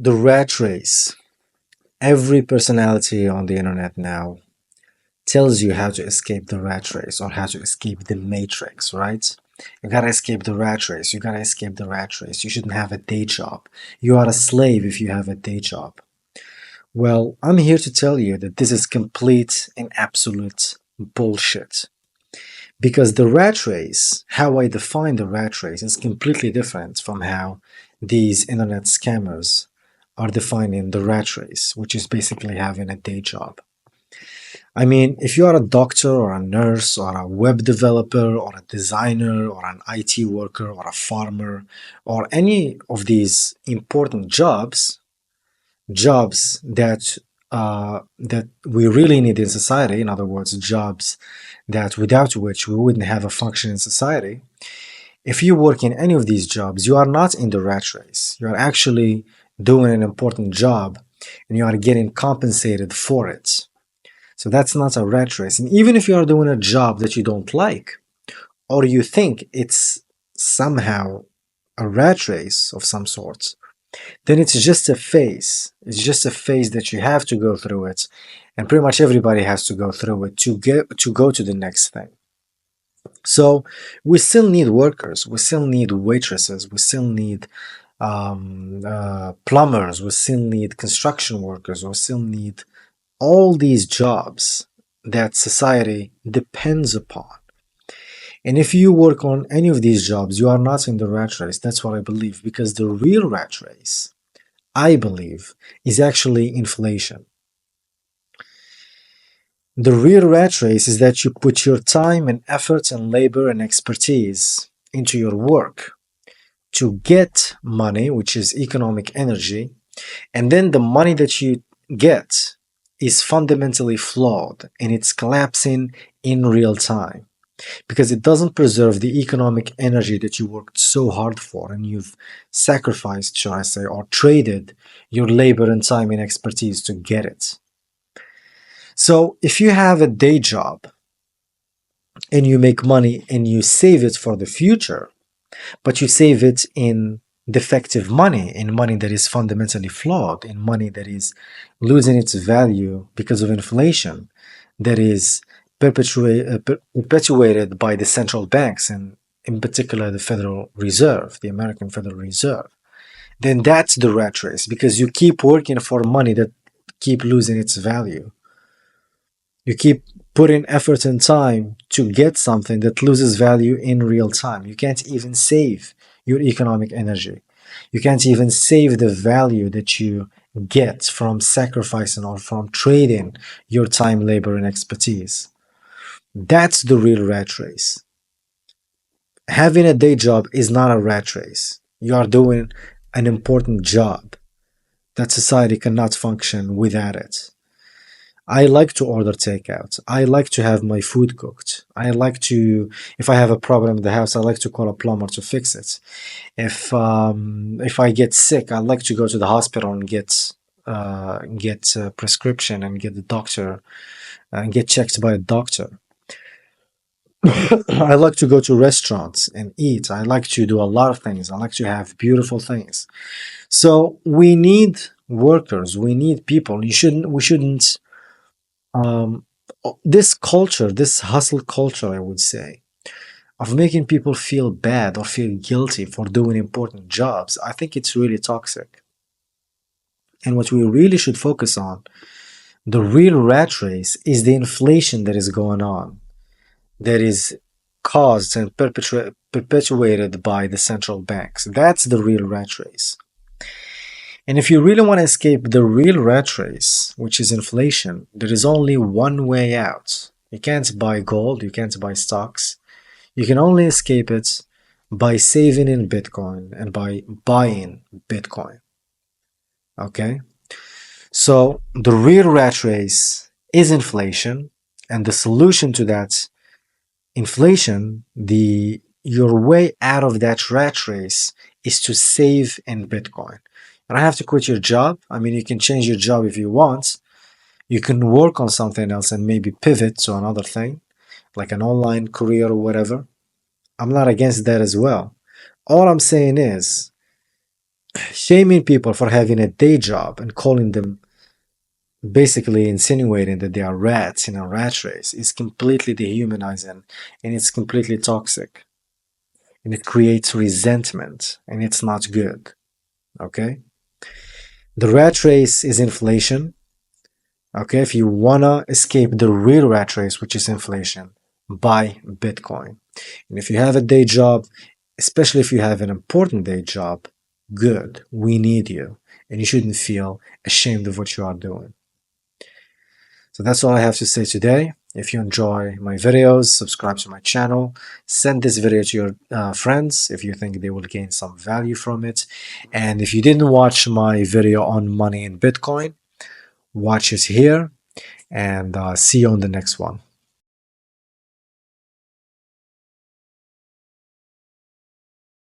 The rat race. Every personality on the internet now tells you how to escape the rat race or how to escape the matrix, right? You gotta escape the rat race. You gotta escape the rat race. You shouldn't have a day job. You are a slave if you have a day job. Well, I'm here to tell you that this is complete and absolute bullshit. Because the rat race, how I define the rat race, is completely different from how these internet scammers are defining the rat race, which is basically having a day job. I mean, if you are a doctor or a nurse or a web developer or a designer or an IT worker or a farmer or any of these important jobs that we really need in society, in other words, jobs that without which we wouldn't have a functioning society. If you work in any of these jobs, you are not in the rat race. You are actually doing an important job and you are getting compensated for it. So that's not a rat race. And even if you are doing a job that you don't like, or you think it's somehow a rat race of some sort, then it's just a phase. It's just a phase that you have to go through it. And pretty much everybody has to go through it to go to the next thing. So we still need workers, we still need waitresses, we still need plumbers, we still need construction workers, we still need all these jobs that society depends upon. And if you work on any of these jobs, you are not in the rat race. That's what I believe. Because the real rat race, I believe, is actually inflation. The real rat race is that you put your time and effort and labor and expertise into your work to get money, which is economic energy, and then the money that you get is fundamentally flawed and it's collapsing in real time because it doesn't preserve the economic energy that you worked so hard for and you've sacrificed, shall I say, or traded your labor and time and expertise to get it. So if you have a day job and you make money and you save it for the future, but you save it in defective money, in money that is fundamentally flawed, in money that is losing its value because of inflation, that is perpetuated by the central banks and in particular the Federal Reserve, the American Federal Reserve, then that's the rat race because you keep working for money that keep losing its value. You keep putting effort and time to get something that loses value in real time. You can't even save your economic energy. You can't even save the value that you get from sacrificing or from trading your time, labor, and expertise. That's the real rat race. Having a day job is not a rat race. You are doing an important job that society cannot function without it. I like to order takeout. I like to have my food cooked. I like to, if I have a problem in the house, I like to call a plumber to fix it. If I get sick, I like to go to the hospital and get a prescription and get the doctor and get checked by a doctor. I like to go to restaurants and eat. I like to do a lot of things. I like to have beautiful things. So we need workers. We need people. We shouldn't this culture, this hustle culture, I would say, of making people feel bad or feel guilty for doing important jobs, I think it's really toxic. And what we really should focus on, the real rat race, is the inflation that is going on, that is caused and perpetuated by the central banks. That's the real rat race. And if you really want to escape the real rat race, which is inflation, there is only one way out. You can't buy gold, you can't buy stocks. You can only escape it by saving in Bitcoin and by buying Bitcoin. Okay? So the real rat race is inflation, and the solution to that inflation, your way out of that rat race is to save in Bitcoin. You don't have to quit your job. I mean, you can change your job if you want. You can work on something else and maybe pivot to another thing, like an online career or whatever. I'm not against that as well. All I'm saying is, Shaming people for having a day job and calling them, basically insinuating that they are rats in a rat race, is completely dehumanizing, and it's completely toxic, and it creates resentment, and it's not good. Okay? The rat race is inflation. Okay? If you wanna escape the real rat race, which is inflation, buy Bitcoin. And if you have a day job, especially if you have an important day job, good. We need you. And you shouldn't feel ashamed of what you are doing. So that's all I have to say today. If you enjoy my videos, subscribe to my channel. Send this video to your friends if you think they will gain some value from it. And if you didn't watch my video on money in Bitcoin, watch it here, and see you on the next one.